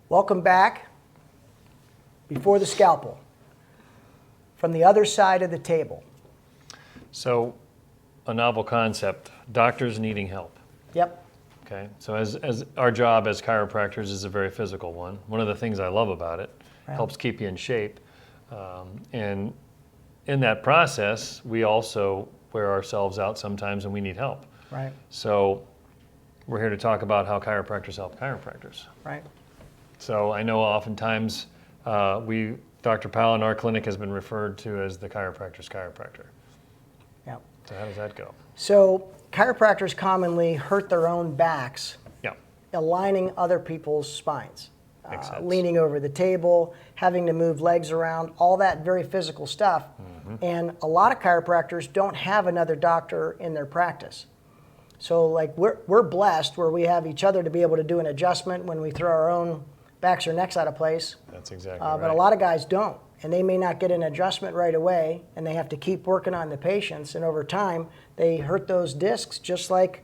Welcome back. Before the Scalpel, from the other side of the table. So, a novel concept, doctors needing help. Yep. Okay, so as our job as chiropractors is a very physical one. One of the things I love about it, helps keep you in shape. And in that process, we also wear ourselves out sometimes and we need help. Right. So we're here to talk about how chiropractors help chiropractors. Right. So I know oftentimes Dr. Powell in our clinic has been referred to as the chiropractor's chiropractor. Yep. So how does that go? So chiropractors commonly hurt their own backs, aligning other people's spines, leaning over the table, having to move legs around, all that very physical stuff. And a lot of chiropractors don't have another doctor in their practice. So like we're blessed where we have each other to be able to do an adjustment when we throw our own backs or necks out of place. That's exactly right. But a lot of guys don't, and they may not get an adjustment right away, and they have to keep working on the patients, and over time they hurt those discs just like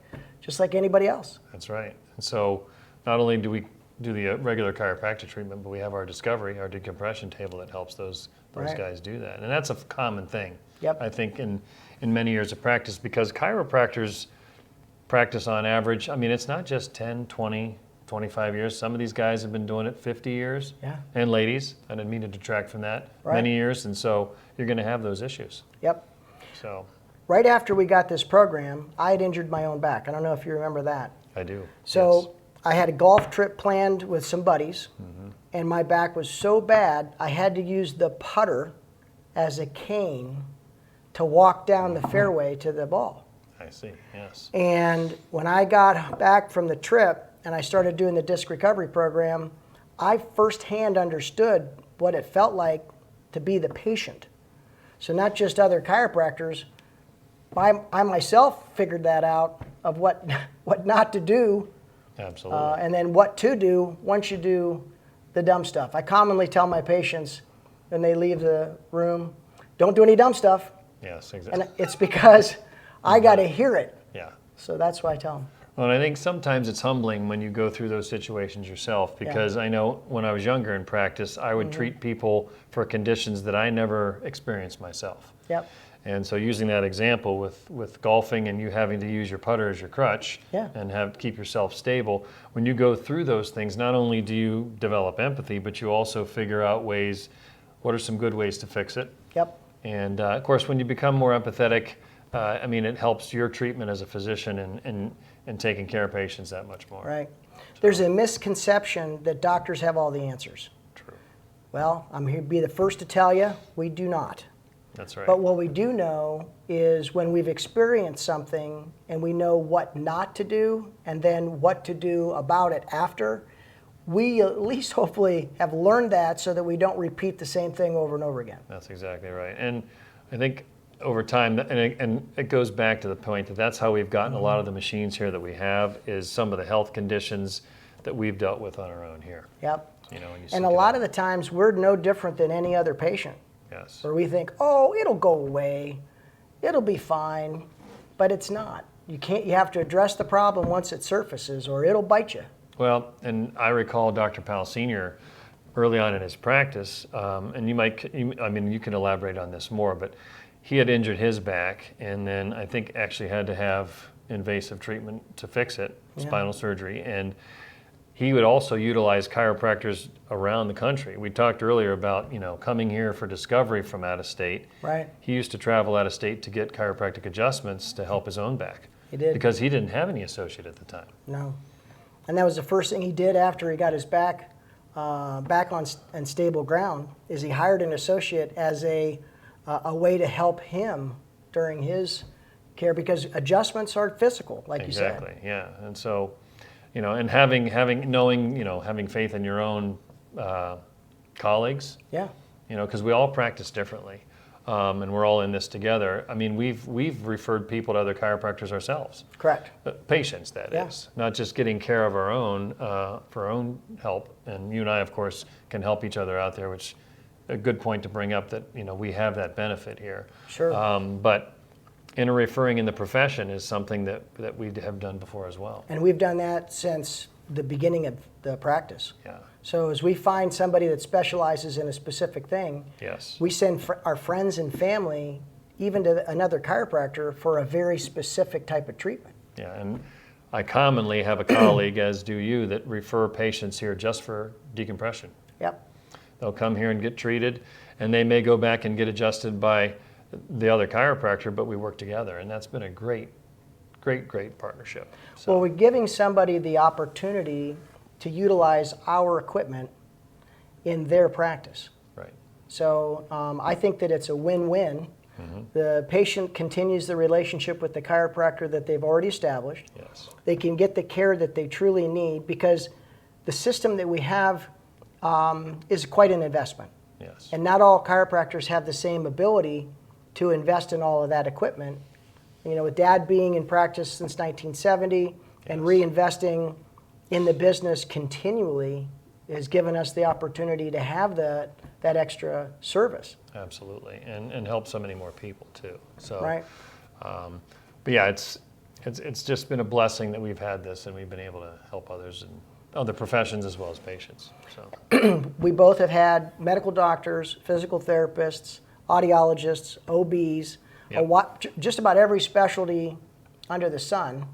anybody else. That's right. And so not only do we do the regular chiropractic treatment, but we have our Discovery, our decompression table that helps those guys do that. And that's a common thing, I think, in many years of practice, because chiropractors practice on average, I mean, it's not just 10, 20, 25 years. Some of these guys have been doing it 50 years. And ladies, I didn't mean to detract from that, many years. And so you're going to have those issues. So right after we got this program, I had injured my own back. I don't know if you remember that. I do. So I had a golf trip planned with some buddies, and my back was so bad, I had to use the putter as a cane to walk down the fairway to the ball. I see, yes. And when I got back from the trip and I started doing the disc recovery program, I firsthand understood what it felt like to be the patient. So not just other chiropractors, I myself figured that out of what not to do. Absolutely. And then what to do once you do the dumb stuff. I commonly tell my patients when they leave the room, don't do any dumb stuff. Yes, exactly. And it's because I got to hear it. So that's why I tell them. Well, and I think sometimes it's humbling when you go through those situations yourself, because I know when I was younger in practice, I would treat people for conditions that I never experienced myself. And so using that example with golfing and you having to use your putter as your crutch and have to keep yourself stable, when you go through those things, not only do you develop empathy, but you also figure out ways, what are some good ways to fix it. And of course, when you become more empathetic, I mean, it helps your treatment as a physician and taking care of patients that much more. Right. There's a misconception that doctors have all the answers. True. Well, I'm here to be the first to tell you, we do not. That's right. But what we do know is when we've experienced something and we know what not to do and then what to do about it after, we at least hopefully have learned that so that we don't repeat the same thing over and over again. That's exactly right. And I think over time, and it goes back to the point that that's how we've gotten a lot of the machines here that we have, is some of the health conditions that we've dealt with on our own here. You know, and a lot of the times we're no different than any other patient. Where we think, oh, it'll go away, it'll be fine, but it's not. You have to address the problem once it surfaces or it'll bite you. Well, and I recall Dr. Powell Sr. early on in his practice, and you can elaborate on this more, but he had injured his back and then I think actually had to have invasive treatment to fix it, spinal surgery, and he would also utilize chiropractors around the country. We talked earlier about, coming here for Discovery from out of state. He used to travel out of state to get chiropractic adjustments to help his own back. He did. Because he didn't have any associate at the time. No. And that was the first thing he did after he got his back on stable ground, is he hired an associate as a way to help him during his care, because adjustments are physical, like you said. Exactly, yeah. And so, and having faith in your own colleagues. Because we all practice differently, and we're all in this together. I mean, we've referred people to other chiropractors ourselves. Correct. Patients, that is, not just getting care of our own for our own help. And you and I, of course, can help each other out there, which a good point to bring up, that we have that benefit here. But referring in the profession is something that we have done before as well. And we've done that since the beginning of the practice. Yeah. So as we find somebody that specializes in a specific thing, Yes. we send our friends and family even to another chiropractor for a very specific type of treatment. Yeah, and I commonly have a colleague, as do you, that refer patients here just for decompression. Yep. They'll come here and get treated, and they may go back and get adjusted by the other chiropractor, but we work together, and that's been a great partnership. So. Well, we're giving somebody the opportunity to utilize our equipment in their practice. Right. So I think that it's a win-win. Mm-hmm. The patient continues the relationship with the chiropractor that they've already established. Yes. They can get the care that they truly need because the system that we have is quite an investment. Yes. And not all chiropractors have the same ability to invest in all of that equipment. You know, with Dad being in practice since 1970 and reinvesting in the business continually has given us the opportunity to have that extra service. Absolutely, and help so many more people too. So, right. But yeah, it's just been a blessing that we've had this and we've been able to help others in other professions as well as patients. So we both have had medical doctors, physical therapists, audiologists, OBs. Yep. Just about every specialty under the sun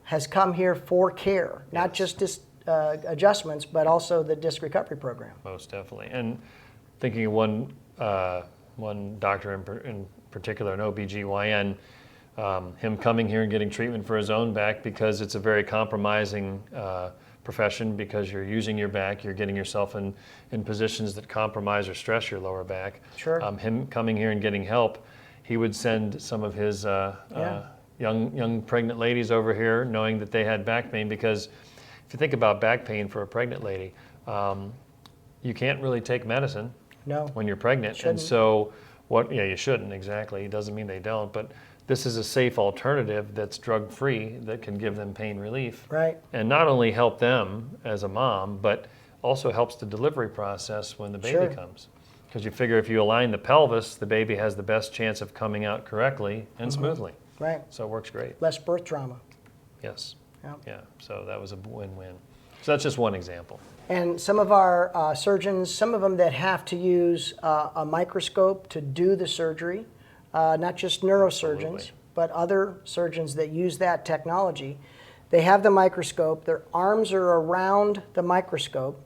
has come here for care, not just adjustments, but also the disc recovery program. Most definitely. And thinking of one doctor in particular, an OBGYN, him coming here and getting treatment for his own back because it's a very compromising profession because you're using your back, you're getting yourself in positions that compromise or stress your lower back. Sure. Him coming here and getting help, he would send some of his young pregnant ladies over here knowing that they had back pain because if you think about back pain for a pregnant lady, you can't really take medicine when you're pregnant. Shouldn't. And so you shouldn't, exactly. It doesn't mean they don't, but this is a safe alternative that's drug-free that can give them pain relief. Right. And not only help them as a mom, but also helps the delivery process when the baby comes. Because you figure if you align the pelvis, the baby has the best chance of coming out correctly and smoothly. Right. So it works great. Less birth trauma. Yes. Yep. Yeah. So that was a win-win. So that's just one example. And some of our surgeons, some of them that have to use a microscope to do the surgery, not just neurosurgeons, but other surgeons that use that technology, they have the microscope, their arms are around the microscope,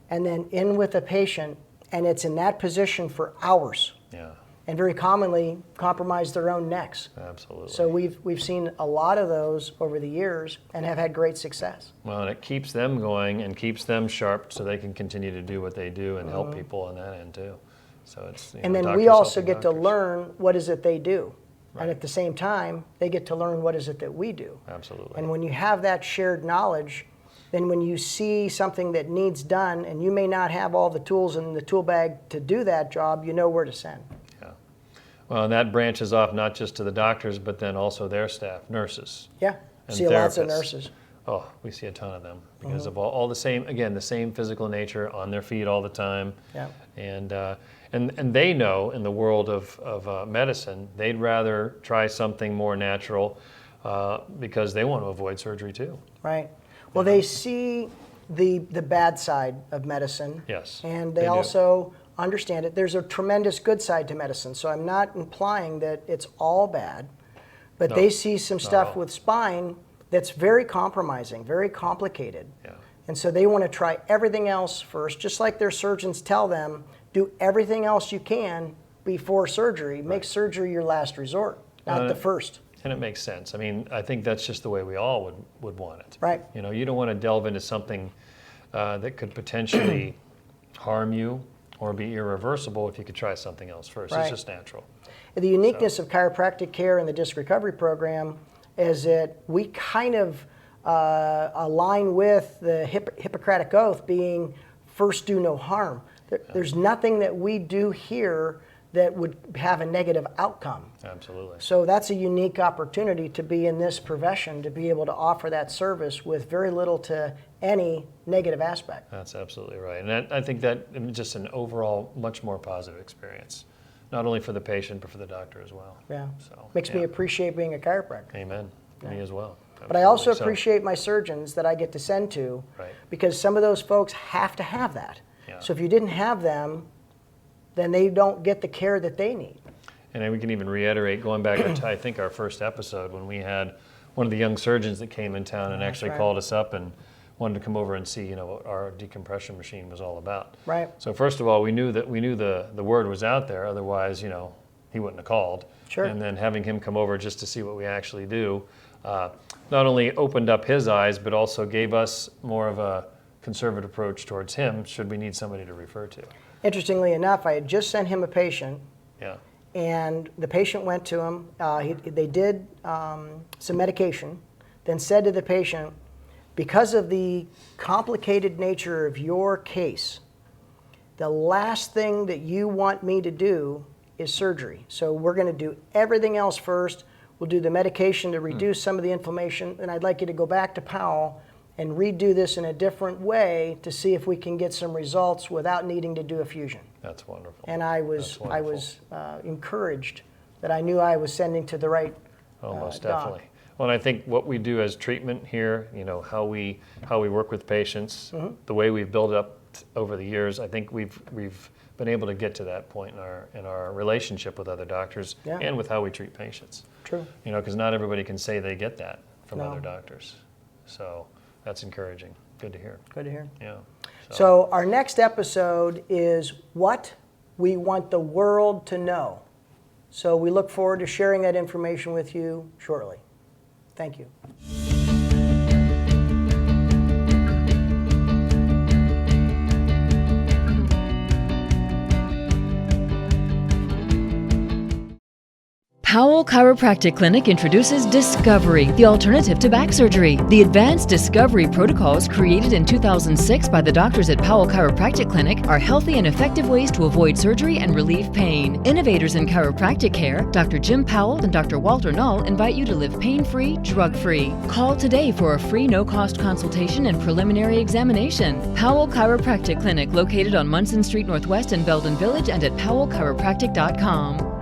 and then in with the patient, and it's in that position for hours. Yeah. And very commonly compromise their own necks. Absolutely. So we've seen a lot of those over the years and have had great success. Well, and it keeps them going and keeps them sharp so they can continue to do what they do and help people on that end too. So it's and then we also get to learn what is it they do. Right. And at the same time, they get to learn what is it that we do. Absolutely. And when you have that shared knowledge, then when you see something that needs done and you may not have all the tools in the tool bag to do that job, you know where to send. Well, and that branches off not just to the doctors, but then also their staff, nurses. Yeah, see lots of nurses. Oh, we see a ton of them because of all the same, again, the same physical nature, on their feet all the time. Yeah. And they know in the world of medicine, they'd rather try something more natural because they want to avoid surgery too. Right. Well, they see the bad side of medicine. Yes. And they also understand it. There's a tremendous good side to medicine, so I'm not implying that it's all bad, but they see some stuff with spine that's very compromising, very complicated. Yeah. And so they want to try everything else first, just like their surgeons tell them, do everything else you can before surgery. Make surgery your last resort, not the first. And it makes sense. I mean, I think that's just the way we all would want it. Right. You know, you don't want to delve into something that could potentially harm you or be irreversible if you could try something else first. Right. It's just natural. The uniqueness of chiropractic care and the disc recovery program is that we kind of align with the Hippocratic Oath being first do no harm. There's nothing that we do here that would have a negative outcome. Absolutely. So that's a unique opportunity to be in this profession, to be able to offer that service with very little to any negative aspect. That's absolutely right. And I think that just an overall much more positive experience, not only for the patient, but for the doctor as well. Yeah. So makes me appreciate being a chiropractor. Amen. Me as well. But I also appreciate my surgeons that I get to send to, because some of those folks have to have that. Yeah. So if you didn't have them, then they don't get the care that they need. And then we can even reiterate, going back to I think our first episode, when we had one of the young surgeons that came in town and actually called us up and wanted to come over and see, what our decompression machine was all about. Right. So first of all, we knew the word was out there. Otherwise, he wouldn't have called. Sure. And then having him come over just to see what we actually do, not only opened up his eyes, but also gave us more of a conservative approach towards him, should we need somebody to refer to. Interestingly enough, I had just sent him a patient. Yeah. And the patient went to him. They did some medication, then said to the patient, because of the complicated nature of your case, the last thing that you want me to do is surgery. So we're going to do everything else first. We'll do the medication to reduce some of the inflammation, and I'd like you to go back to Powell and redo this in a different way to see if we can get some results without needing to do a fusion. That's wonderful. And I was encouraged that I knew I was sending to the right most doc. definitely. Well, and I think what we do as treatment here, how we work with patients, the way we've built up over the years, I think we've been able to get to that point in our relationship with other doctors and with how we treat patients. True. Because not everybody can say they get that from other doctors. So that's encouraging. Good to hear. Good to hear. Yeah. So our next episode is what we want the world to know. So we look forward to sharing that information with you shortly. Thank you. Powell Chiropractic Clinic introduces Discovery, the alternative to back surgery. The advanced Discovery protocols created in 2006 by the doctors at Powell Chiropractic Clinic are healthy and effective ways to avoid surgery and relieve pain. Innovators in chiropractic care, Dr. Jim Powell and Dr. Walter Null invite you to live pain-free, drug-free. Call today for a free no-cost consultation and preliminary examination. Powell Chiropractic Clinic, located on Munson Street Northwest in Belden Village and at powellchiropractic.com.